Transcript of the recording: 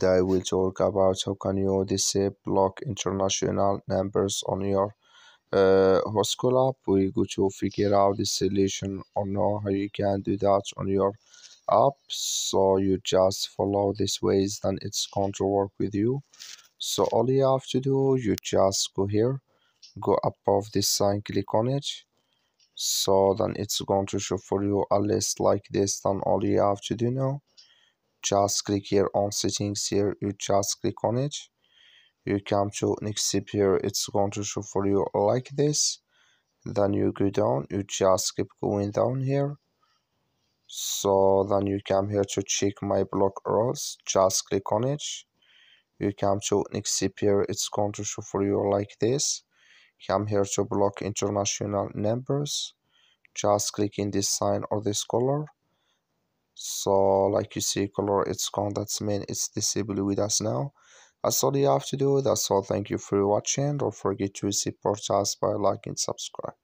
I will talk about how can you disable block international numbers on your Whoscall app. We go to figure out the solution or know how you can do that on your app. So you just follow these ways, then it's going to work with you. So all you have to do, you just go here, go above this sign, click on it. So then it's going to show for you a list like this. Then all you have to do now, just click here on settings. Here you just click on it, you come to next step. Here it's going to show for you like this. Then you go down, you just keep going down here. So then you come here to check my block rules, just click on it. You come to next step. Here it's going to show for you like this. Come here to block international numbers, just click in this sign or this color. So like you see color, it's gone, that's mean it's disabled with us now. That's all you have to do. That's all. Thank you for watching. Don't forget to support us by liking and subscribe.